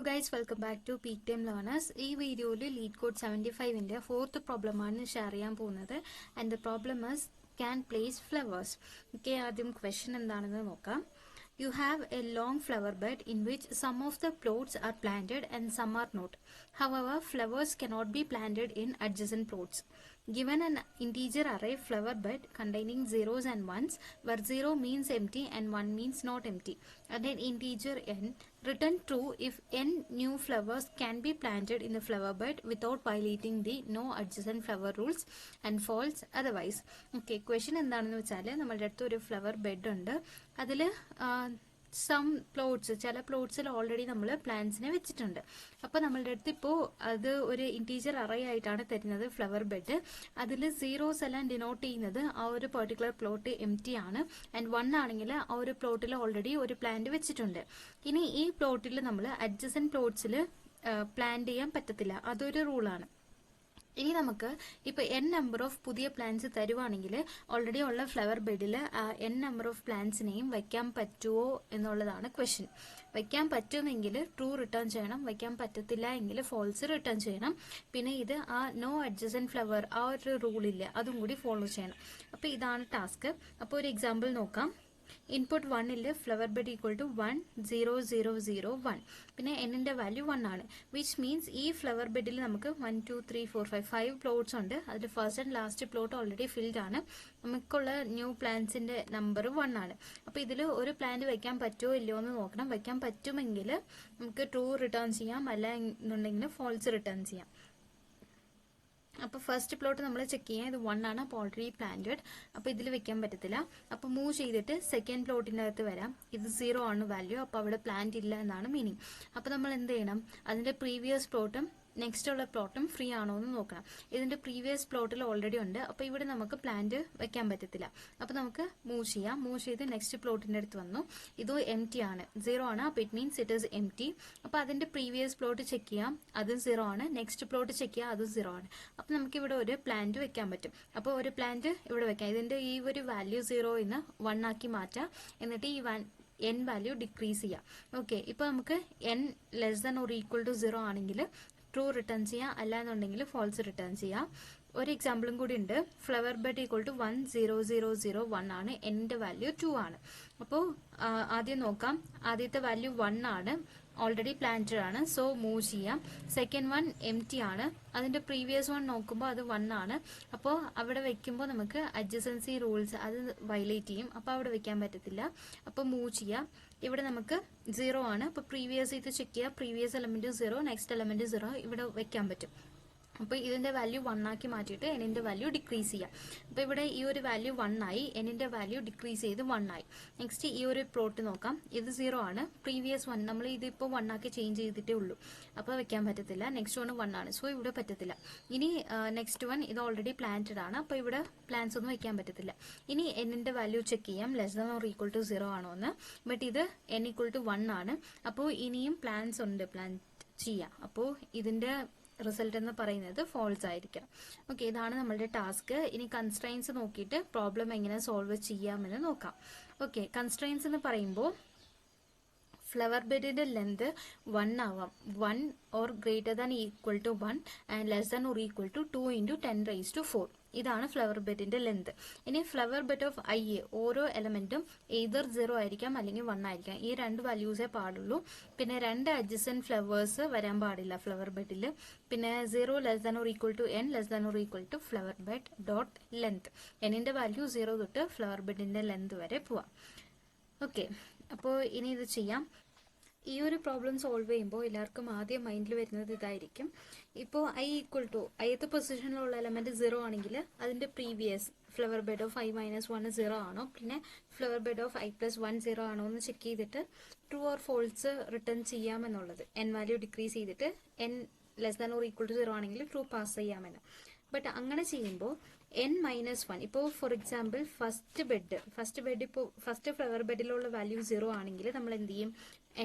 guys, welcome back to Peak Time Learners. ഈ വീഡിയോയിൽ lead code 75ന്റെ fourth problem ആണ് share ചെയ്യാൻ പോകുന്നത്. And the problem is can place flowers. Okay, ആദ്യം question എന്താണെന്ന് നോക്കാം. You have a long flower bed in which some of the plots are planted and some are not. However, flowers cannot be planted in adjacent plots. Given an integer array flower bed containing zeros and ones, where 0 means empty and 1 means not empty, and an integer n, return true if n new flowers can be planted in the flower bed without violating the no adjacent flower rules, and false otherwise. Okay, question എന്താണെന്ന് വെച്ചാൽ നമ്മുടെ അടുത്ത് ഒരു flower bed ഉണ്ട്. അതിൽ some plots, ചില പ്ലോട്ട്സിൽ already നമ്മൾ പ്ലാന്റ്സിനെ വെച്ചിട്ടുണ്ട്. അപ്പോൾ നമ്മളുടെ അടുത്ത് ഇപ്പോൾ അത് ഒരു ഇൻറ്റീജർ അറേ ആയിട്ടാണ് തരുന്നത് ഫ്ലവർ ബെഡ്. അതിൽ സീറോസ് എല്ലാം ഡിനോട്ട് ചെയ്യുന്നത് ആ ഒരു പെർട്ടിക്കുലർ പ്ലോട്ട് എംറ്റി ആണ്. ആൻഡ് 1 ആണെങ്കിൽ ആ ഒരു പ്ലോട്ടിൽ ഓൾറെഡി ഒരു പ്ലാന്റ് വെച്ചിട്ടുണ്ട്. ഇനി ഈ പ്ലോട്ടിൽ നമ്മൾ അഡ്ജസന്റ് പ്ലോട്ട്സിൽ പ്ലാന്റ് ചെയ്യാൻ പറ്റത്തില്ല, അതൊരു റൂളാണ്. ഇനി നമുക്ക് ഇപ്പോൾ n നമ്പർ ഓഫ് പുതിയ പ്ലാന്റ്സ് തരുവാണെങ്കിൽ ഓൾറെഡി ഉള്ള ഫ്ലവർ ബെഡിൽ n നമ്പർ ഓഫ് പ്ലാന്റ്സിനെയും വയ്ക്കാൻ പറ്റുമോ എന്നുള്ളതാണ് ക്വസ്റ്റ്യൻ. വയ്ക്കാൻ പറ്റുമെങ്കിൽ ട്രൂ റിട്ടേൺ ചെയ്യണം, വയ്ക്കാൻ പറ്റത്തില്ല എങ്കിൽ ഫോൾസ് റിട്ടേൺ ചെയ്യണം. പിന്നെ ഇത് ആ നോ അഡ്ജസന്റ് ഫ്ലവർ ആ ഒരു റൂളില്ല, അതും കൂടി ഫോളോ ചെയ്യണം. അപ്പോൾ ഇതാണ് ടാസ്ക്. അപ്പോൾ ഒരു എക്സാമ്പിൾ നോക്കാം. ഇൻപുട്ട് 1ൽ ഫ്ലവർ ബെഡ് ഈക്വൽ ടു 1 0 0 0 1, പിന്നെ എന്നിന്റെ വാല്യൂ 1 ആണ്. വിച്ച് മീൻസ് ഈ ഫ്ലവർ ബെഡിൽ നമുക്ക് 1 2 3 4 5 പ്ലോട്ട്സ് ഉണ്ട്. അതിൽ first and last plot already filled ആണ്. നമുക്കുള്ള ന്യൂ പ്ലാന്റ്സിന്റെ നമ്പർ 1 ആണ്. അപ്പോൾ ഇതിൽ ഒരു പ്ലാന്റ് വെക്കാൻ പറ്റുമോ ഇല്ലയോ എന്ന് നോക്കണം. വെക്കാൻ പറ്റുമെങ്കിൽ നമുക്ക് ട്രൂ റിട്ടേൺ ചെയ്യാം, അല്ല എന്നുണ്ടെങ്കിൽ ഫോൾസ് റിട്ടേൺ ചെയ്യാം. അപ്പോൾ ഫസ്റ്റ് പ്ലോട്ട് നമ്മൾ ചെക്ക് ചെയ്യാം, ഇത് 1 ആണ്, അപ്പോൾ ഓൾറെഡി പ്ലാന്റഡ്. അപ്പോൾ ഇതിൽ വെക്കാൻ പറ്റത്തില്ല. അപ്പോൾ മൂവ് ചെയ്തിട്ട് സെക്കൻഡ് പ്ലോട്ടിൻ്റെ അകത്ത് വരാം. ഇത് 0 ആണ് വാല്യൂ, അപ്പോൾ അവിടെ പ്ലാന്റ് ഇല്ല എന്നാണ് മീനിങ്. അപ്പോൾ നമ്മൾ എന്ത് ചെയ്യണം, അതിൻ്റെ പ്രീവിയസ് പ്ലോട്ടും നെക്സ്റ്റ് ഉള്ള പ്ലോട്ടും ഫ്രീ ആണോ എന്ന് നോക്കണം. ഇതിന്റെ പ്രീവിയസ് പ്ലോട്ടിൽ ഓൾറെഡി ഉണ്ട്, അപ്പോൾ ഇവിടെ നമുക്ക് പ്ലാന്റ് വെക്കാൻ പറ്റത്തില്ല. അപ്പോൾ നമുക്ക് മൂവ് ചെയ്യാം. മൂവ് ചെയ്ത് നെക്സ്റ്റ് പ്ലോട്ടിന്റെ അടുത്ത് വന്നു. ഇത് എംറ്റി ആണ്, 0 ആണ്, അപ്പോൾ ഇറ്റ് മീൻസ് ഇറ്റ് ഈസ് എംറ്റി. അപ്പോൾ അതിന്റെ പ്രീവിയസ് പ്ലോട്ട് ചെക്ക് ചെയ്യാം, അതും 0 ആണ്. നെക്സ്റ്റ് പ്ലോട്ട് ചെക്ക് ചെയ്യാം, അതും 0 ആണ്. അപ്പോൾ നമുക്ക് ഇവിടെ ഒരു പ്ലാന്റ് വെക്കാൻ പറ്റും. അപ്പോൾ ഒരു പ്ലാന്റ് ഇവിടെ വെക്കാം. ഇതിന്റെ ഈ ഒരു വാല്യൂ 0 ന്ന് 1 ആക്കി മാറ്റാം. എന്നിട്ട് ഈ n വാല്യൂ ഡിക്രീസ് ചെയ്യാം. ഓക്കെ, ഇപ്പോൾ നമുക്ക് n less than or equal to 0 ആണെങ്കിൽ ട്രൂ റിട്ടേൺ ചെയ്യാം, അല്ല എന്നുണ്ടെങ്കിൽ ഫോൾസ് റിട്ടേൺ ചെയ്യാം. ഒരു എക്സാമ്പിളും കൂടി ഉണ്ട്. ഫ്ലവർ ബെഡ് ഈക്വൽ ടു 1 0 0 0 1 ആണ്, എൻ്റെ വാല്യൂ 2 ആണ്. അപ്പോൾ ആദ്യം നോക്കാം. ആദ്യത്തെ വാല്യൂ 1 ആണ്, ഓൾറെഡി പ്ലാന്റഡ് ആണ്, സോ മൂവ് ചെയ്യാം. സെക്കൻഡ് വൺ എംറ്റി ആണ്, അതിന്റെ പ്രീവിയസ് വൺ നോക്കുമ്പോൾ അത് 1 ആണ്. അപ്പോൾ അവിടെ വെക്കുമ്പോൾ നമുക്ക് അഡ്ജസൻസി റൂൾസ് അത് വയലേറ്റ് ചെയ്യും, അപ്പോൾ അവിടെ വെക്കാൻ പറ്റത്തില്ല. അപ്പോൾ മൂവ് ചെയ്യാം. ഇവിടെ നമുക്ക് 0 ആണ്, അപ്പോൾ പ്രീവിയസ് ഇത് ചെക്ക് ചെയ്യുക. പ്രീവിയസ് എലമെന്റ് 0, നെക്സ്റ്റ് എലമെന്റ് 0, ഇവിടെ വെക്കാൻ പറ്റും. അപ്പോൾ ഇതിന്റെ വാല്യൂ 1 ആക്കി മാറ്റിയിട്ട് എന്നിന്റെ വാല്യൂ ഡിക്രീസ് ചെയ്യാം. അപ്പോൾ ഇവിടെ ഈ ഒരു വാല്യൂ 1 ആയി, എന്നിന്റെ വാല്യൂ ഡിക്രീസ് ചെയ്ത് 1 ആയി. നെക്സ്റ്റ് ഈ ഒരു പ്ലോട്ട് നോക്കാം. ഇത് 0 ആണ്, പ്രീവിയസ് 1, നമ്മൾ ഇതിപ്പോൾ 1 ആക്കി ചേഞ്ച് ചെയ്തിട്ടേ ഉള്ളൂ, അപ്പോൾ വെക്കാൻ പറ്റത്തില്ല. നെക്സ്റ്റ് വൺ 1 ആണ്, സോ ഇവിടെ പറ്റത്തില്ല. ഇനി നെക്സ്റ്റ് വൺ ഇത് ഓൾറെഡി പ്ലാന്റഡ് ആണ്, അപ്പോൾ ഇവിടെ പ്ലാന്റ്സ് ഒന്നും വെക്കാൻ പറ്റത്തില്ല. ഇനി എന്നിന്റെ വാല്യൂ ചെക്ക് ചെയ്യാം, less than or equal to 0 ആണോ എന്ന്. ബട്ട് ഇത് n ഈക്വൽ ടു 1 ആണ്, അപ്പോൾ ഇനിയും പ്ലാന്റ്സ് ഉണ്ട്, പ്ലാന്റ് ചെയ്യാം. അപ്പോൾ ഇതിന്റെ റിസൾട്ട് എന്ന് പറയുന്നത് ഫോൾസ് ആയിരിക്കണം. ഓക്കെ, ഇതാണ് നമ്മളുടെ ടാസ്ക്. ഇനി കൺസ്ട്രെയിൻസ് നോക്കിയിട്ട് പ്രോബ്ലം എങ്ങനെ സോൾവ് ചെയ്യാമെന്ന് നോക്കാം. ഓക്കെ, കൺസ്ട്രെയിൻസ് എന്ന് പറയുമ്പോൾ ഫ്ലവർ ബെഡിന്റെ ലെന്ത് 1 ആവാം, 1 or greater than equal to 1 and less than or equal to 2 × 10⁻⁴. ഇതാണ് ഫ്ലവർ ബെഡിന്റെ ലെന്ത്. ഇനി ഫ്ലവർ ബെഡ് ഓഫ് ഐ, ഓരോ എലമെന്റും എയ്തർ 0 ആയിരിക്കാം അല്ലെങ്കിൽ 1 ആയിരിക്കാം. ഈ 2 വാല്യൂസേ പാടുള്ളൂ. പിന്നെ 2 അഡ്ജസന്റ് ഫ്ലവേഴ്സ് വരാൻ പാടില്ല ഫ്ലവർ ബെഡിൽ. പിന്നെ 0 less than or equal to n less than or equal to flower bed dot length. എന്നിന്റെ വാല്യൂ 0 തൊട്ട് ഫ്ലവർ ബെഡിന്റെ ലെന്ത് വരെ പോവാം. ഓക്കെ, അപ്പോൾ ഇനി ഇത് ചെയ്യാം. ഈ ഒരു പ്രോബ്ലം സോൾവ് ചെയ്യുമ്പോൾ എല്ലാവർക്കും ആദ്യം മൈൻഡിൽ വരുന്നത് ഇതായിരിക്കും. ഇപ്പോൾ ഐ ഈക്വൽ ടു ith പൊസിഷനിലുള്ള എലമെന്റ് 0 ആണെങ്കിൽ അതിന്റെ previous flower bed of i - 1 0 ആണോ, പിന്നെ ഫ്ലവർ ബെഡ് ഓഫ് i + 1 0 ആണോ എന്ന് ചെക്ക് ചെയ്തിട്ട് ട്രൂ ഓർ ഫോൾസ് റിട്ടേൺ ചെയ്യാമെന്നുള്ളത്. n വാല്യൂ ഡിക്രീസ് ചെയ്തിട്ട് n less than or equal to 0 ആണെങ്കിൽ ട്രൂ പാസ് ചെയ്യാമെന്ന്. ബട്ട് അങ്ങനെ ചെയ്യുമ്പോൾ n - 1, ഇപ്പോൾ ഫോർ എക്സാമ്പിൾ ഫസ്റ്റ് ബെഡ് ഇപ്പോൾ ഫസ്റ്റ് ഫ്ലവർ ബെഡിലുള്ള വാല്യൂ 0 ആണെങ്കിൽ നമ്മൾ എന്ത് ചെയ്യും,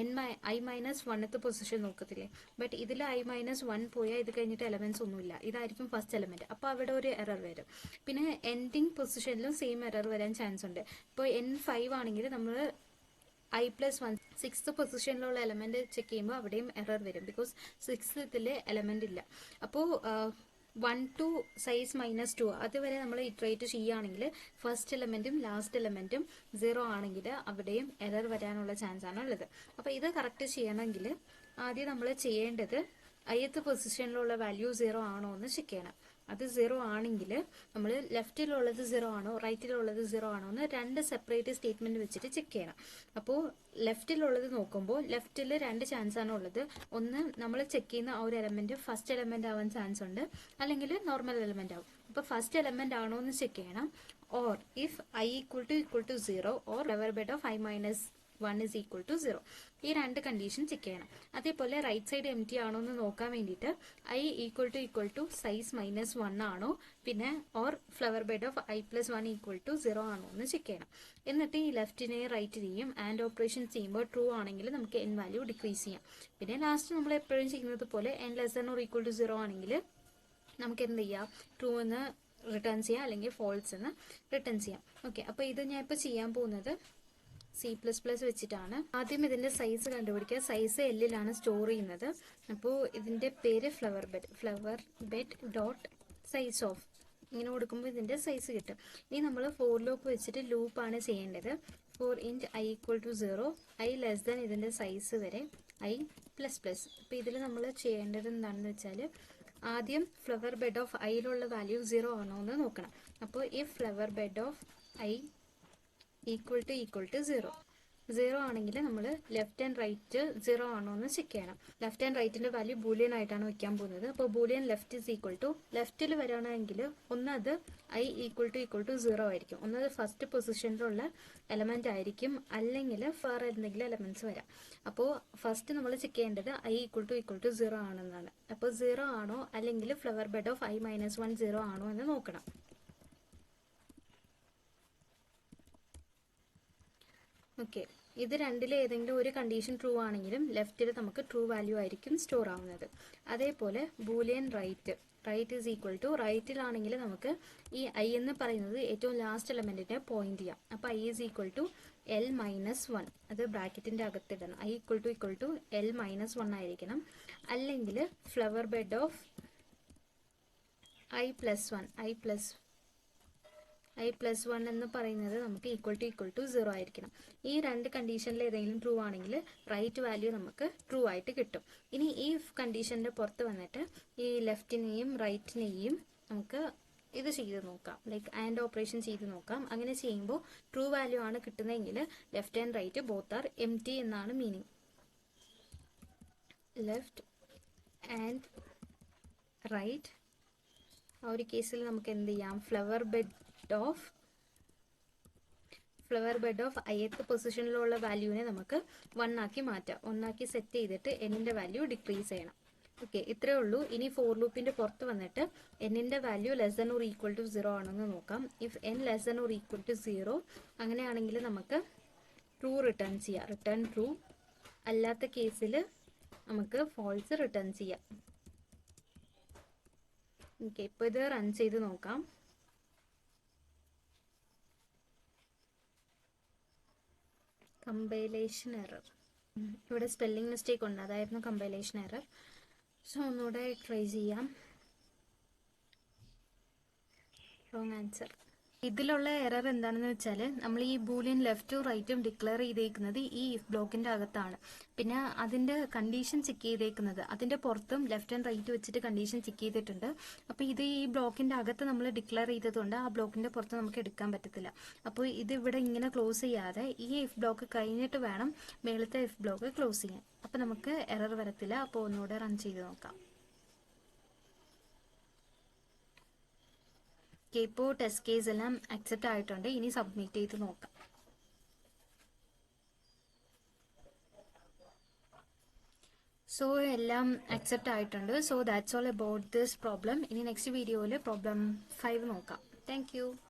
i - 1th പൊസിഷൻ നോക്കത്തില്ലേ. ബട്ട് ഇതിൽ i - 1 പോയാൽ ഇത് കഴിഞ്ഞിട്ട് എലമെന്റ്സ് ഒന്നുമില്ല, ഇതായിരിക്കും ഫസ്റ്റ് എലമെന്റ്. അപ്പോൾ അവിടെ ഒരു എറർ വരും. പിന്നെ എൻഡിങ് പൊസിഷനിലും സെയിം എറർ വരാൻ ചാൻസ് ഉണ്ട്. ഇപ്പോൾ n 5 ആണെങ്കിൽ നമ്മൾ i+1 സിക്സ്ത് പൊസിഷനിലുള്ള എലമെന്റ് ചെക്ക് ചെയ്യുമ്പോൾ അവിടെയും എറർ വരും, ബിക്കോസ് സിക്സ്ത്തിൽ എലമെന്റ് ഇല്ല. അപ്പോൾ 1 to സൈസ് -2 അതുവരെ നമ്മൾ ഇറ്ററേറ്റ് ചെയ്യുകയാണെങ്കിൽ ഫസ്റ്റ് എലമെന്റും ലാസ്റ്റ് എലമെന്റും 0 ആണെങ്കിൽ അവിടെയും എറർ വരാനുള്ള ചാൻസ് ആണ് ഉള്ളത്. അപ്പോൾ ഇത് കറക്റ്റ് ചെയ്യണമെങ്കിൽ ആദ്യം നമ്മൾ ചെയ്യേണ്ടത് ith പൊസിഷനിലുള്ള വാല്യൂ 0 ആണോ എന്ന് ചെക്ക് ചെയ്യണം. അത് 0 ആണെങ്കിൽ നമ്മൾ ലെഫ്റ്റിലുള്ളത് 0 ആണോ റൈറ്റിലുള്ളത് 0 ആണോ എന്ന് രണ്ട് സെപ്പറേറ്റ് സ്റ്റേറ്റ്മെന്റ് വെച്ചിട്ട് ചെക്ക് ചെയ്യണം. അപ്പോൾ ലെഫ്റ്റിലുള്ളത് നോക്കുമ്പോൾ ലെഫ്റ്റിൽ രണ്ട് ചാൻസ് ആണ് ഉള്ളത്. ഒന്ന് നമ്മൾ ചെക്ക് ചെയ്യുന്ന ആ ഒരു എലമെന്റ് ഫസ്റ്റ് എലമെന്റ് ആവാൻ ചാൻസ് ഉണ്ട്, അല്ലെങ്കിൽ നോർമൽ എലമെന്റ് ആവും. അപ്പോൾ ഫസ്റ്റ് എലമെന്റ് ആണോ എന്ന് ചെക്ക് ചെയ്യണം. Or if i = 0 or flower bed of i - 1 = 0. ഈ രണ്ട് കണ്ടീഷൻ ചെക്ക് ചെയ്യണം. അതേപോലെ റൈറ്റ് സൈഡ് എം ടി ആണോ എന്ന് നോക്കാൻ വേണ്ടിയിട്ട് i = സൈസ് -1 ആണോ, പിന്നെ or flower bed of i+1 = 0 ആണോ എന്ന് ചെക്ക് ചെയ്യണം. എന്നിട്ട് ഈ ലെഫ്റ്റിനെയും റൈറ്റിനെയും ആൻഡ് ഓപ്പറേഷൻ ചെയ്യുമ്പോൾ ട്രൂ ആണെങ്കിൽ നമുക്ക് n വാല്യൂ ഡിക്രീസ് ചെയ്യാം. പിന്നെ ലാസ്റ്റ് നമ്മൾ എപ്പോഴും ചെയ്യുന്നത് പോലെ n <= 0 ആണെങ്കിൽ നമുക്ക് എന്ത് ചെയ്യാം, ട്രൂ എന്ന് റിട്ടേൺ ചെയ്യാം, അല്ലെങ്കിൽ ഫോൾസ് എന്ന് റിട്ടേൺ ചെയ്യാം. ഓക്കെ, അപ്പോൾ ഇത് ഞാൻ ഇപ്പോൾ ചെയ്യാൻ പോകുന്നത് C++ വെച്ചിട്ടാണ്. ആദ്യം ഇതിന്റെ സൈസ് കണ്ടുപിടിക്കുക. സൈസ് Lലാണ് സ്റ്റോർ ചെയ്യുന്നത്. അപ്പോൾ ഇതിന്റെ പേര് flower bed dot size of ഇങ്ങനെ കൊടുക്കുമ്പോൾ ഇതിന്റെ സൈസ് കിട്ടും. ഇനി നമ്മൾ ഫോർ ലൂപ്പ് വെച്ചിട്ട് ലൂപ്പാണ് ചെയ്യേണ്ടത്. ഫോർ ഇൻറ്റ് i = 0, i <= ഇതിന്റെ സൈസ് വരെ i++. അപ്പോൾ ഇതിൽ നമ്മൾ ചെയ്യേണ്ടത് എന്താണെന്ന് വെച്ചാൽ ആദ്യം ഫ്ലവർ ബെഡ് ഓഫ് ഐയിലുള്ള വാല്യൂ 0 ആണോ എന്ന് നോക്കണം. അപ്പോൾ ഈ ഫ്ലവർ ബെഡ് ഓഫ് i = 0 ആണെങ്കിൽ നമ്മൾ ലെഫ്റ്റ് ആൻഡ് റൈറ്റ് 0 ആണോ എന്ന് ചെക്ക് ചെയ്യണം. ലെഫ്റ്റ് ആൻഡ് റൈറ്റിന്റെ വാല്യൂ ബൂലിയൻ ആയിട്ടാണ് വെക്കാൻ പോകുന്നത്. അപ്പോൾ ബൂലിയൻ ലെഫ്റ്റിൽ വരികയാണെങ്കിൽ ഒന്നത് i = 0 ആയിരിക്കും, ഒന്നത് ഫസ്റ്റ് പൊസിഷനിലുള്ള എലമെന്റ് ആയിരിക്കും, അല്ലെങ്കിൽ വേറെ എന്തെങ്കിലും എലമെന്റ്സ് വരാം. അപ്പോൾ ഫസ്റ്റ് നമ്മൾ ചെക്ക് ചെയ്യേണ്ടത് i = 0 ആണെന്നാണ്. അപ്പോൾ 0 ആണോ അല്ലെങ്കിൽ ഫ്ലവർ ബെഡ് ഓഫ് i - 1 0 ആണോ എന്ന് നോക്കണം. ഓക്കെ, ഇത് രണ്ടിൽ ഏതെങ്കിലും ഒരു കണ്ടീഷൻ ട്രൂ ആണെങ്കിലും ലെഫ്റ്റിൽ നമുക്ക് ട്രൂ വാല്യൂ ആയിരിക്കും സ്റ്റോർ ആവുന്നത്. അതേപോലെ ബൂലിയൻ റൈറ്റ് റൈറ്റിലാണെങ്കിൽ നമുക്ക് ഈ i എന്ന് പറയുന്നത് ഏറ്റവും ലാസ്റ്റ് എലമെന്റിനെ പോയിന്റ് ചെയ്യാം. അപ്പോൾ i = L - 1, അത് ബ്രാക്കറ്റിന്റെ അകത്തിടണം. i = L - 1 ആയിരിക്കണം. അല്ലെങ്കിൽ ഫ്ലവർ ബെഡ് ഓഫ് i+1 എന്ന് പറയുന്നത് നമുക്ക് = 0 ആയിരിക്കണം. ഈ രണ്ട് കണ്ടീഷനിൽ ഏതെങ്കിലും ട്രൂ ആണെങ്കിൽ റൈറ്റ് വാല്യൂ നമുക്ക് ട്രൂ ആയിട്ട് കിട്ടും. ഇനി ഈ കണ്ടീഷന്റെ പുറത്ത് വന്നിട്ട് ഈ ലെഫ്റ്റിനെയും റൈറ്റിനെയും നമുക്ക് ഇത് ചെയ്ത് നോക്കാം, ലൈക്ക് ആൻഡ് ഓപ്പറേഷൻ ചെയ്ത് നോക്കാം. അങ്ങനെ ചെയ്യുമ്പോൾ ട്രൂ വാല്യൂ ആണ് കിട്ടുന്നതെങ്കിൽ left and right both are empty എന്നാണ് മീനിങ്. ലെഫ്റ്റ് ആൻഡ് റൈറ്റ് ആ ഒരു കേസിൽ നമുക്ക് എന്ത് ചെയ്യാം, ഫ്ലവർ ബെഡ് ഓഫ് ith പൊസിഷനിലുള്ള വാല്യൂവിനെ നമുക്ക് 1 ആക്കി മാറ്റാം. 1 ആക്കി സെറ്റ് ചെയ്തിട്ട് n-ന്റെ വാല്യൂ ഡിക്രീസ് ചെയ്യണം. ഓക്കെ, ഇത്രയേ ഉള്ളൂ. ഇനി ഫോർ ലൂപ്പിന്റെ പുറത്ത് വന്നിട്ട് n-ന്റെ വാല്യൂ <= 0 ആണെന്ന് നോക്കാം. ഇഫ് n <= 0 അങ്ങനെയാണെങ്കിൽ നമുക്ക് ട്രൂ റിട്ടേൺ ചെയ്യാം, റിട്ടേൺ ട്രൂ. അല്ലാത്ത കേസിൽ നമുക്ക് ഫോൾസ് റിട്ടേൺ ചെയ്യാം. ഓക്കെ, ഇപ്പോൾ ഇത് റൺ ചെയ്ത് നോക്കാം. കമ്പൈലേഷൻ എറർ, ഇവിടെ സ്പെല്ലിംഗ് മിസ്റ്റേക്ക് ഉണ്ട്, അതായിരുന്നു കമ്പൈലേഷൻ എറർ. സോ ഒന്നുകൂടെ ട്രൈ ചെയ്യാം. Wrong answer. ഇതിലുള്ള എറർ എന്താണെന്ന് വെച്ചാൽ നമ്മൾ ഈ ബൂലിയൻ ലെഫ്റ്റും റൈറ്റും ഡിക്ലെയർ ചെയ്തേക്കുന്നത് ഈ ഇഫ് ബ്ലോക്കിന്റെ അകത്താണ്. പിന്നെ അതിന്റെ കണ്ടീഷൻ ചെക്ക് ചെയ്തേക്കുന്നത് അതിന്റെ പുറത്തും ലെഫ്റ്റ് ആൻഡ് റൈറ്റ് വെച്ചിട്ട് കണ്ടീഷൻ ചെക്ക് ചെയ്തിട്ടുണ്ട്. അപ്പോൾ ഇത് ഈ ബ്ലോക്കിന്റെ അകത്ത് നമ്മൾ ഡിക്ലെയർ ചെയ്തതുകൊണ്ട് ആ ബ്ലോക്കിന്റെ പുറത്ത് നമുക്ക് എടുക്കാൻ പറ്റത്തില്ല. അപ്പോൾ ഇത് ഇവിടെ ഇങ്ങനെ ക്ലോസ് ചെയ്യാതെ ഈ ഇഫ് ബ്ലോക്ക് കഴിഞ്ഞിട്ട് വേണം മേളത്തെ ഇഫ് ബ്ലോക്ക് ക്ലോസ് ചെയ്യാൻ. അപ്പോൾ നമുക്ക് എറർ വരത്തില്ല. അപ്പോൾ ഒന്നുകൂടെ റൺ ചെയ്ത് നോക്കാം. ഇപ്പോൾ ടെസ്റ്റ് കേസ് എല്ലാം അക്സെപ്റ്റ് ആയിട്ടുണ്ട്. ഇനി സബ്മിറ്റ് ചെയ്ത് നോക്കാം. സോ എല്ലാം അക്സെപ്റ്റ് ആയിട്ടുണ്ട്. So that's all about this problem. ഇനി നെക്സ്റ്റ് വീഡിയോയിൽ പ്രോബ്ലം 5 നോക്കാം. Thank you.